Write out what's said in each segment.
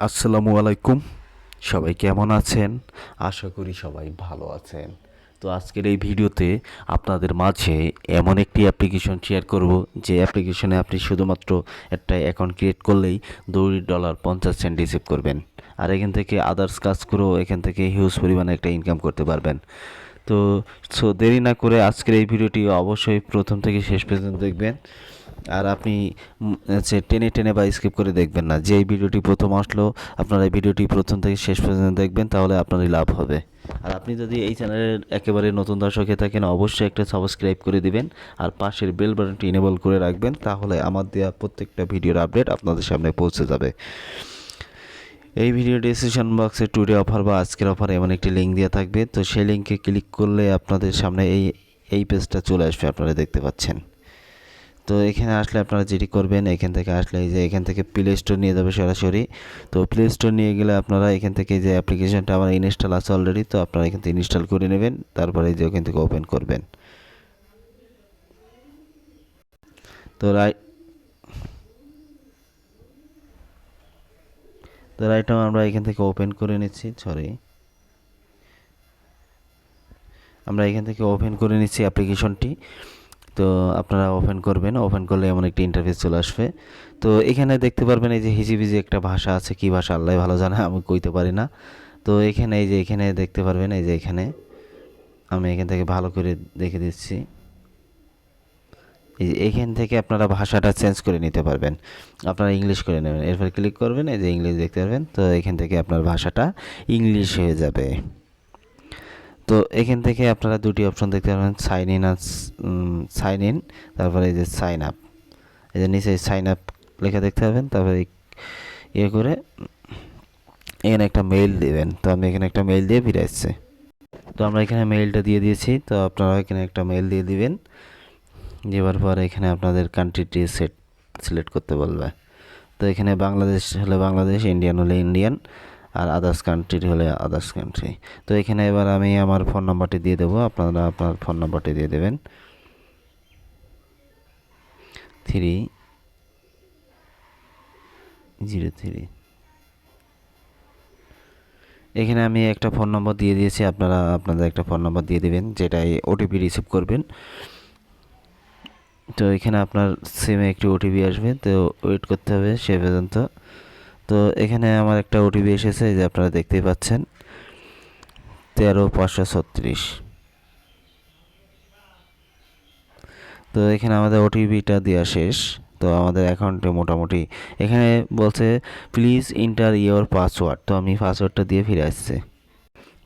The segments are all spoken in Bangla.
আসসালামু আলাইকুম। সবাই কেমন আছেন? আশা করি সবাই ভালো আছেন। তো আজকের এই ভিডিওতে আপনাদের মাঝে এমন একটি অ্যাপ্লিকেশন শেয়ার করব, যে অ্যাপ্লিকেশনে আপনি শুধুমাত্র একটা অ্যাকাউন্ট ক্রিয়েট করলেই $2.50 রিসিভ করবেন। আর এখান থেকে আদার্স কাজ করেও এখান থেকে হিউজ পরিমাণে একটা ইনকাম করতে পারবেন। তো দেরি না করে আজকের এই ভিডিওটি অবশ্যই প্রথম থেকে শেষ পর্যন্ত দেখবেন। আর আপনি হচ্ছে টেনে টেনে বা স্কিপ করে দেখবেন না। যে এই ভিডিওটি প্রথম আসলো, আপনারা এই ভিডিওটি প্রথম থেকে শেষ পর্যন্ত দেখবেন, তাহলে আপনারই লাভ হবে। আর আপনি যদি এই চ্যানেলের একেবারে নতুন দর্শক হয়ে থাকেন, অবশ্যই একটা সাবস্ক্রাইব করে দিবেন আর পাশের বেল বাটনটি ইনেবল করে রাখবেন, তাহলে আমার দেওয়া প্রত্যেকটা ভিডিওর আপডেট আপনাদের সামনে পৌঁছে যাবে। এই ভিডিও ডিসক্রিপশন বক্সে টুডে অফার বা আজকের অফার এমন একটি লিঙ্ক দেওয়া থাকবে। তো সেই লিঙ্কে ক্লিক করলে আপনাদের সামনে এই পেজটা চলে আসবে, আপনারা দেখতে পাচ্ছেন। তো এখানে আসলে আপনারা যেটি করবেন, এখান থেকে আসলে এই যে এখান থেকে প্লে স্টোর নিয়ে যাবে সরাসরি। তো প্লে স্টোর নিয়ে গেলে আপনারা এখান থেকে যে অ্যাপ্লিকেশনটা আমার ইনস্টল আছে অলরেডি, তো আপনারা এখান থেকে ইনস্টল করে নেবেন। তারপরে এই যে ওখান থেকে ওপেন করবেন। তো রাইট নাও আমরা এখান থেকে ওপেন করে নিচ্ছি, আমরা এখান থেকে ওপেন করে নিচ্ছি অ্যাপ্লিকেশনটি। তো আপনারা ওপেন করবেন, ওপেন করলে এমন একটি ইন্টারফেস চলে আসবে। তো এখানে দেখতে পারবেন এই যে হিজিবিজি একটা ভাষা আছে, কি ভাষা আল্লাহ ভালো জানে, আমি কইতে পারি না। তো এখানে এই যে এখানে দেখতে পারবেন, এই যে এখানে আমি এখান থেকে ভালো করে দেখে দিচ্ছি। এই যে এখান থেকে আপনারা ভাষাটা চেঞ্জ করে নিতে পারবেন, আপনারা ইংলিশ করে নেবেন। এরপর ক্লিক করবেন, এই যে ইংলিশ দেখতে পারবেন। তো এখান থেকে আপনার ভাষাটা ইংলিশ হয়ে যাবে। তো এখান থেকে আপনারা দুটি অপশন দেখতে পাবেন, সাইন ইন আর সাইন ইন, তারপরে এই যে সাইন আপ। এই যে নিচে সাইন আপ লেখা দেখতে পাবেন। তারপরে ইয়ে করে এখানে একটা মেইল দেবেন। তো আমি এখানে একটা মেইল দিয়ে ফিরে আসছে। তো আমরা এখানে মেইলটা দিয়ে দিয়েছি। তো আপনারা এখানে একটা মেইল দিয়ে দিবেন। দেওয়ার পর এখানে আপনাদের কান্ট্রিটি সিলেক্ট করতে বলবে। তো এখানে বাংলাদেশ হলে বাংলাদেশ, ইন্ডিয়ান হলে ইন্ডিয়ান, আর আদার্স কান্ট্রি হলে আদার্স কান্ট্রি। তো এখানে এবার আমি আমার ফোন নাম্বারটি দিয়ে দেবো, আপনারা আপনার ফোন নাম্বারটি দিয়ে দেবেন। 303। এখানে আমি একটা ফোন নম্বর দিয়ে দিয়েছি, আপনারা আপনাদের একটা ফোন নম্বর দিয়ে দেবেন, যেটাই ওটিপি রিসিভ করবেন। তো এখানে আপনার সিমে একটি ওটিপি আসবে, তো ওয়েট করতে হবে সে পর্যন্ত। তো এখানে আমার একটা ওটিপি এসেছে, যে আপনারা দেখতেই পাচ্ছেন, 13536। তো এখানে আমাদের ওটিপিটা দেওয়া শেষ। তো আমাদের অ্যাকাউন্টে মোটামুটি এখানে বলছে প্লিজ এন্টার ইওর পাসওয়ার্ড। তো আমি পাসওয়ার্ডটা দিয়ে ফিরে আসছি।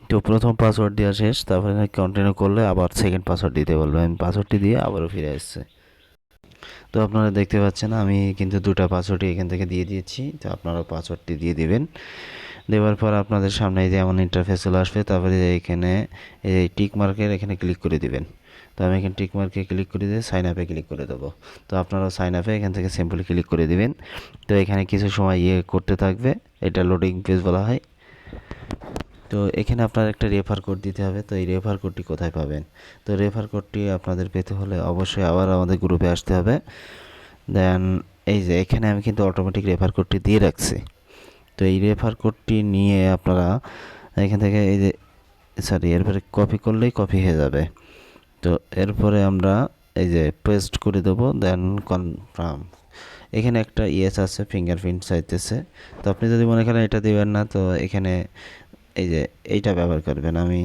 তো প্রথম পাসওয়ার্ড দেওয়া শেষ, তারপরে কন্টিনিউ করলে আবার সেকেন্ড পাসওয়ার্ড দিতে বলবে। আমি পাসওয়ার্ডটি দিয়ে আবারও ফিরে আসছে। তো আপনারা দেখতে পাচ্ছেন আমি কিন্তু দুটো পাসওয়ার্ডই এখান থেকে দিয়ে দিয়েছি। তো আপনারা পাসওয়ার্ডটি দিয়ে দিবেন। দেওয়ার পর আপনাদের সামনে এই যে এমন ইন্টারফেস চলে আসবে। তারপরে এখানে এই টিক মার্কের এখানে ক্লিক করে দিবেন। তো আমি এখানে টিক মার্কে ক্লিক করে দিয়ে সাইন আপে ক্লিক করে দেবো। তো আপনারাও সাইন আপে এখান থেকে সিম্পলি ক্লিক করে দিবেন। তো এখানে কিছু সময় করতে থাকবে, এটা লোডিং পেজ বলা হয়। তো এখানে আপনার একটা রেফার কোড দিতে হবে। তো এই রেফার কোডটি কোথায় পাবেন? তো রেফার কোডটি আপনাদের পেতে হলে অবশ্যই আবার আমাদের গ্রুপে আসতে হবে। দেন এই যে এখানে আমি কিন্তু অটোমেটিক রেফার কোডটি দিয়ে রাখছি। তো এই রেফার কোডটি নিয়ে আপনারা এখান থেকে এই যে এরপরে কপি করলেই কপি হয়ে যাবে। তো এরপরে আমরা এই যে পেস্ট করে দেবো, দেন কনফার্ম। এখানে একটা ইয়েস আছে, ফিঙ্গারপ্রিন্ট চাইতেছে। তো আপনি যদি মনে করেন এটা দেবেন না, তো এখানে এই যে এইটা ব্যবহার করবেন। আমি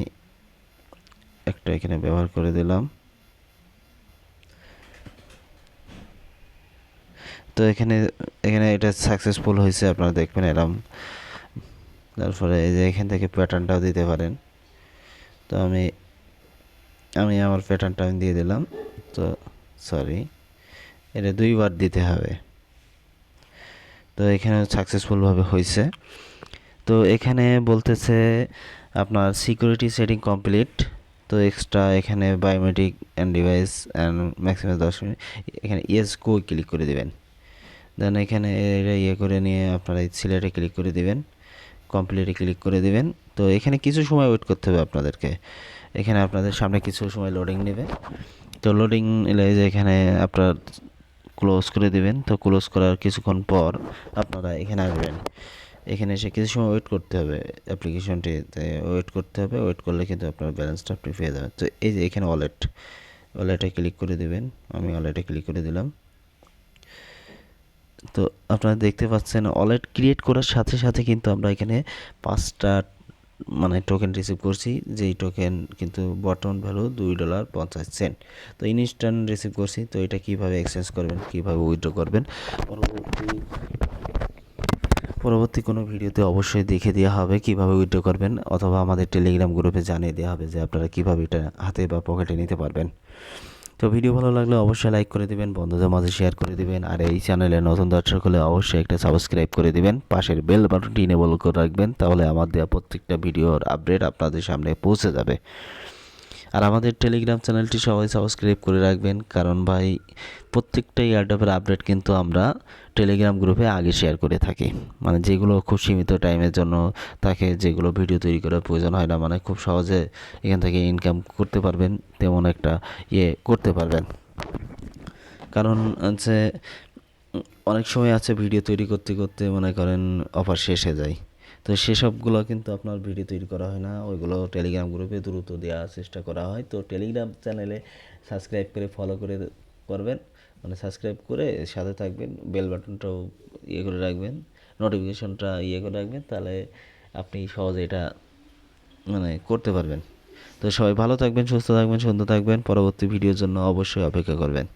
একটা এখানে ব্যবহার করে দিলাম। তো এখানে এখানে এটা সাকসেসফুল হয়েছে, আপনারা দেখবেন এরকম। তারপরে এই যে এখান থেকে প্যাটার্নটাও দিতে পারেন। তো আমি আমার প্যাটার্নটা আমি দিয়ে দিলাম। তো এটা দুইবার দিতে হবে। তো এখানে সাকসেসফুলভাবে হয়েছে। তো এখানে বলতেছে আপনার সিকিউরিটি সেটিং কমপ্লিট। তো এক্সট্রা এখানে biometric and device and maximum 10 minute, এখানে ইয়েস গো ক্লিক করে দেবেন। দেন এখানে এটা করে নিয়ে আপনারা সিলেটে ক্লিক করে দেবেন, কমপ্লিটে ক্লিক করে দেবেন। তো এখানে কিছু সময় ওয়েট করতে হবে আপনাদেরকে। এখানে আপনাদের সামনে কিছু সময় লোডিং নেবে। তো লোডিং এলে যে এখানে আপনার ক্লোজ করে দেবেন। তো ক্লোজ করার কিছুক্ষণ পর আপনারা এখানে আসবেন। এখানে এসে কিছু সময় ওয়েট করতে হবে, অ্যাপ্লিকেশনটিতে ওয়েট করতে হবে। ওয়েট করলে কিন্তু আপনার ব্যালেন্সটা আপনি পেয়ে যাবেন। তো এই যে এখানে ওয়ালেটে ক্লিক করে দেবেন। আমি ওয়ালেটে ক্লিক করে দিলাম। তো আপনারা দেখতে পাচ্ছেন ওয়ালেট ক্রিয়েট করার সাথে সাথে কিন্তু আমরা এখানে 5টা মানে টোকেন রিসিভ করছি, যেই টোকেন কিন্তু বর্তমান ভ্যালু $2.50। তো ইনস্ট্যান্ট রিসিভ করছি। তো এটা কীভাবে এক্সচেঞ্জ করবেন, কীভাবে উইথড্র করবেন পরবর্তী কোনো ভিডিওতে অবশ্যই দেখে দেওয়া হবে কীভাবে উইথড্র করবেন, অথবা আমাদের টেলিগ্রাম গ্রুপে জানিয়ে দেওয়া হবে যে আপনারা কীভাবে এটা হাতে বা পকেটে নিতে পারবেন। তো ভিডিও ভালো লাগলে অবশ্যই লাইক করে দিবেন, বন্ধুদের মাঝে শেয়ার করে দিবেন, আর এই চ্যানেলে নতুন দর্শক হলে অবশ্যই একটা সাবস্ক্রাইব করে দিবেন, পাশের বেল বাটনটি এনেবল করে রাখবেন, তাহলে আমার দেওয়া প্রত্যেকটা ভিডিওর আপডেট আপনাদের সামনে পৌঁছে যাবে। আর আমাদের টেলিগ্রাম চ্যানেলটি সবাই সাবস্ক্রাইব করে রাখবেন, কারণ ভাই প্রত্যেকটা এয়ারড্রপের আপডেট কিন্তু আমরা টেলিগ্রাম গ্রুপে আগে শেয়ার করে থাকি। মানে যেগুলো খুব সীমিত টাইমের জন্য থাকে, যেগুলো ভিডিও তৈরি করার প্রয়োজন হয় না, মানে খুব সহজে এখান থেকে ইনকাম করতে পারবেন, তেমন একটা করতে পারবেন। কারণ হচ্ছে অনেক সময় আছে ভিডিও তৈরি করতে করতে মনে করেন অফার শেষ হয়ে যায়, তো সেসবগুলো কিন্তু আপনার ভিডিও তৈরি করা হয় না, ওইগুলো টেলিগ্রাম গ্রুপে দ্রুত দেওয়ার চেষ্টা করা হয়। তো টেলিগ্রাম চ্যানেলে সাবস্ক্রাইব করে ফলো করে করবেন, মানে সাবস্ক্রাইব করে সাথে থাকবেন, বেল বাটনটাও করে রাখবেন, নোটিফিকেশনটা করে রাখবেন, তাহলে আপনি সহজে এটা মানে করতে পারবেন। তো সবাই ভালো থাকবেন, সুস্থ থাকবেন, সুন্দর থাকবেন। পরবর্তী ভিডিওর জন্য অবশ্যই অপেক্ষা করবেন।